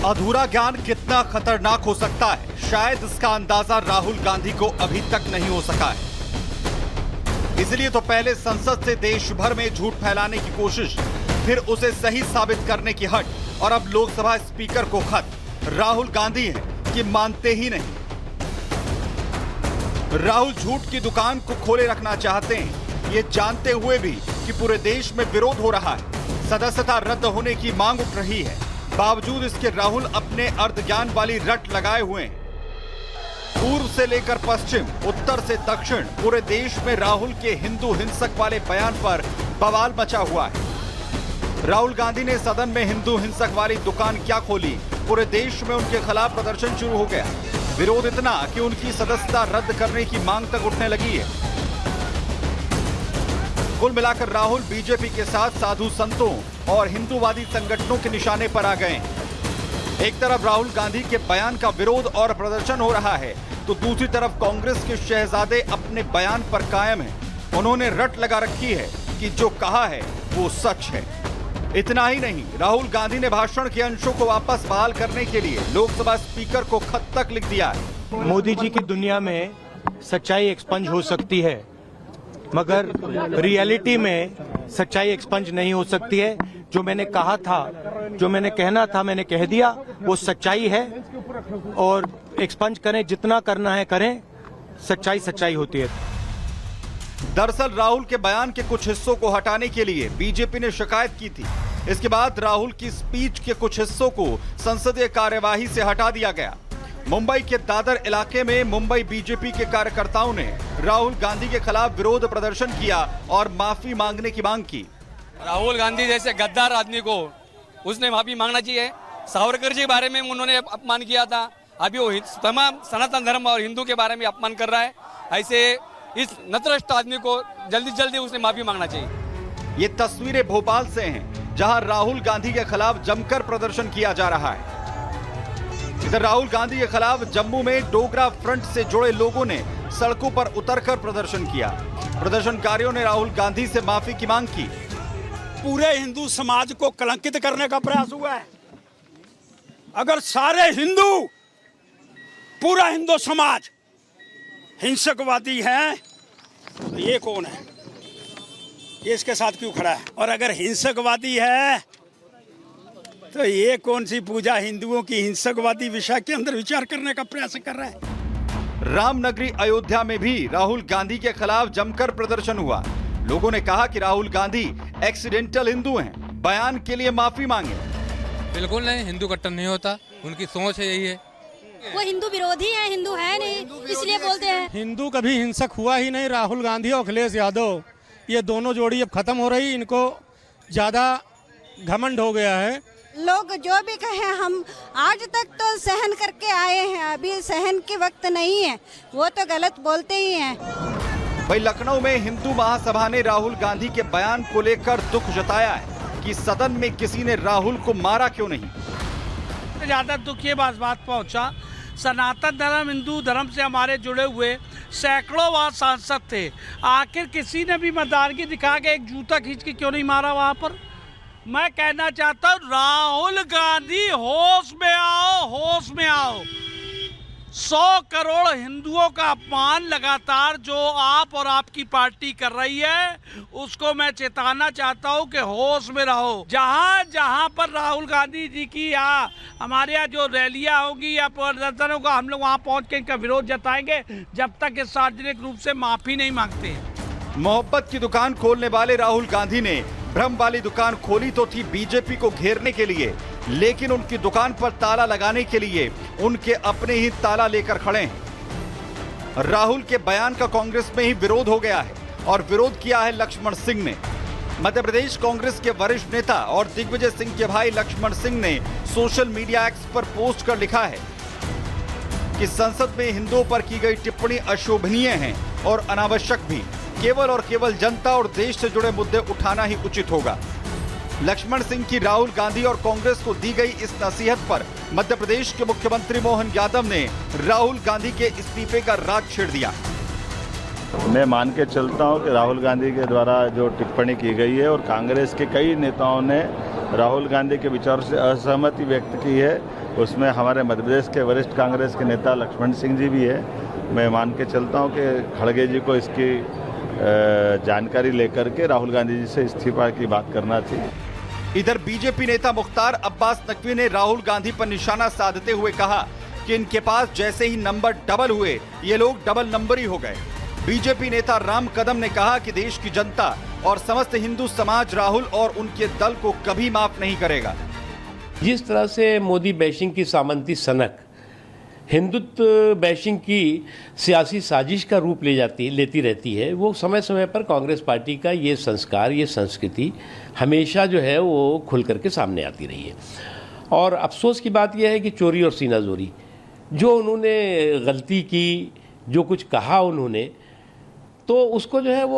अधूरा ज्ञान कितना खतरनाक हो सकता है, शायद इसका अंदाजा राहुल गांधी को अभी तक नहीं हो सका है। इसलिए तो पहले संसद से देश भर में झूठ फैलाने की कोशिश, फिर उसे सही साबित करने की हट, और अब लोकसभा स्पीकर को खत। राहुल गांधी हैं कि मानते ही नहीं। राहुल झूठ की दुकान को खोले रखना चाहते हैं, ये जानते हुए भी कि पूरे देश में विरोध हो रहा है, सदस्यता रद्द होने की मांग उठ रही है। बावजूद इसके राहुल अपने अर्धज्ञान वाली रट लगाए हुए हैं। पूर्व से लेकर पश्चिम, उत्तर से दक्षिण, पूरे देश में राहुल के हिंदू हिंसक वाले बयान पर बवाल मचा हुआ है। राहुल गांधी ने सदन में हिंदू हिंसक वाली दुकान क्या खोली, पूरे देश में उनके खिलाफ प्रदर्शन शुरू हो गया। विरोध इतना कि उनकी सदस्यता रद्द करने की मांग तक उठने लगी है। कुल मिलाकर राहुल बीजेपी के साथ साधु संतों और हिंदूवादी संगठनों के निशाने पर आ गए हैं। एक तरफ राहुल गांधी के बयान का विरोध और प्रदर्शन हो रहा है, तो दूसरी तरफ कांग्रेस के शहजादे अपने बयान पर कायम हैं। उन्होंने रट लगा रखी है कि जो कहा है वो सच है। इतना ही नहीं, राहुल गांधी ने भाषण के अंशों को वापस बहाल करने के लिए लोकसभा स्पीकर को खत तक लिख दिया है। मोदी जी की दुनिया में सच्चाई एक्सपंज हो सकती है, मगर रियलिटी में सच्चाई एक्सपंज नहीं हो सकती है। जो मैंने कहा था, जो मैंने कहना था, मैंने कह दिया, वो सच्चाई है। और एक्सपंज करें, जितना करना है करें, सच्चाई सच्चाई होती है। दरअसल राहुल के बयान के कुछ हिस्सों को हटाने के लिए बीजेपी ने शिकायत की थी। इसके बाद राहुल की स्पीच के कुछ हिस्सों को संसदीय कार्यवाही से हटा दिया गया। मुंबई के दादर इलाके में मुंबई बीजेपी के कार्यकर्ताओं ने राहुल गांधी के खिलाफ विरोध प्रदर्शन किया और माफी मांगने की मांग की। राहुल गांधी जैसे गद्दार आदमी को उसने माफी मांगना चाहिए। सावरकर जी के बारे में उन्होंने अपमान किया था, अभी वो तमाम सनातन धर्म और हिंदू के बारे में अपमान कर रहा है। ऐसे इस नतरष्ट आदमी को जल्दी जल्दी उसने माफी मांगना चाहिए। ये तस्वीरें भोपाल से हैं, जहां राहुल गांधी के खिलाफ जमकर प्रदर्शन किया जा रहा है। इधर राहुल गांधी के खिलाफ जम्मू में डोगरा फ्रंट से जुड़े लोगों ने सड़कों पर उतरकर प्रदर्शन किया। प्रदर्शनकारियों ने राहुल गांधी से माफी की मांग की। पूरे हिंदू समाज को कलंकित करने का प्रयास हुआ है। अगर सारे हिंदू, पूरा हिंदू समाज हिंसकवादी है, तो ये कौन है? ये इसके साथ क्यों खड़ा है? और अगर हिंसकवादी है तो ये कौन सी पूजा हिंदुओं की हिंसकवादी विषय के अंदर विचार करने का प्रयास कर रहा है? रामनगरी अयोध्या में भी राहुल गांधी के खिलाफ जमकर प्रदर्शन हुआ। लोगों ने कहा कि राहुल गांधी एक्सीडेंटल हिंदू हैं, बयान के लिए माफी मांगे। बिल्कुल नहीं, हिंदू कट्टर नहीं होता, उनकी सोच है, यही है। वो हिंदू विरोधी है, हिंदू है नहीं, इसलिए बोलते हैं। हिंदू कभी हिंसक हुआ ही नहीं। राहुल गांधी और अखिलेश यादव, ये दोनों जोड़ी अब खत्म हो रही। इनको ज्यादा घमंड हो गया है। लोग जो भी कहें, हम आज तक तो सहन करके आए हैं, अभी सहन के वक्त नहीं है। वो तो गलत बोलते ही हैं। वहीं लखनऊ में हिंदू महासभा ने राहुल गांधी के बयान को लेकर दुख जताया है कि सदन में किसी ने राहुल को मारा क्यों नहीं। ज्यादा दुख ये बात पहुंचा, सनातन धर्म, हिंदू धर्म से हमारे जुड़े हुए सैकड़ों वहाँ सांसद थे। आखिर किसी ने भी मर्दानगी दिखा के एक जूता खींच के क्यों नहीं मारा वहाँ पर? मैं कहना चाहता हूँ, राहुल गांधी होश में आओ, होश में आओ। 100 करोड़ हिंदुओं का अपमान लगातार जो आप और आपकी पार्टी कर रही है, उसको मैं चेताना चाहता हूं कि होश में रहो। जहां जहां पर राहुल गांधी जी की या हमारे यहाँ जो रैलियां होगी या प्रदर्शन होगा, हम लोग वहां पहुंच के इनका विरोध जताएंगे जब तक इस सार्वजनिक रूप से माफी नहीं मांगते। मोहब्बत की दुकान खोलने वाले राहुल गांधी ने भ्रम वाली दुकान खोली तो थी बीजेपी को घेरने के लिए, लेकिन उनकी दुकान पर ताला लगाने के लिए उनके अपने ही ताला लेकर खड़े हैं। राहुल के बयान का कांग्रेस में ही विरोध हो गया है और विरोध किया है लक्ष्मण सिंह ने। मध्य प्रदेश कांग्रेस के वरिष्ठ नेता और दिग्विजय सिंह के भाई लक्ष्मण सिंह ने सोशल मीडिया एक्स पर पोस्ट कर लिखा है कि संसद में हिंदुओं पर की गई टिप्पणी अशोभनीय है और अनावश्यक भी। केवल और केवल जनता और देश से जुड़े मुद्दे उठाना ही उचित होगा। लक्ष्मण सिंह की राहुल गांधी और कांग्रेस को दी गई इस नसीहत पर मध्य प्रदेश के मुख्यमंत्री मोहन यादव ने राहुल गांधी के इस्तीफे का राज छेड़ दिया। मैं मान के चलता हूं कि राहुल गांधी के द्वारा जो टिप्पणी की गई है और कांग्रेस के कई नेताओं ने राहुल गांधी के विचारों से असहमति व्यक्त की है, उसमें हमारे मध्य प्रदेश के वरिष्ठ कांग्रेस के नेता लक्ष्मण सिंह जी भी है। मैं मान के चलता हूं कि खड़गे जी को इसकी जानकारी लेकर के राहुल गांधी जी से इस्तीफा की बात करना चाहिए। इधर बीजेपी नेता मुख्तार अब्बास नकवी ने राहुल गांधी पर निशाना साधते हुए कहा कि इनके पास जैसे ही नंबर डबल हुए ये लोग डबल नंबर ही हो गए। बीजेपी नेता राम कदम ने कहा कि देश की जनता और समस्त हिंदू समाज राहुल और उनके दल को कभी माफ नहीं करेगा। जिस तरह से मोदी बैशिंग की सामंती सनक हिंदुत्व बैशिंग की सियासी साजिश का रूप लेती रहती है, वो समय समय पर कांग्रेस पार्टी का ये संस्कार, ये संस्कृति हमेशा जो है वो खुल करके सामने आती रही है। और अफसोस की बात यह है कि चोरी और सीनाजोरी जो उन्होंने गलती की, जो कुछ कहा उन्होंने, तो उसको जो है वो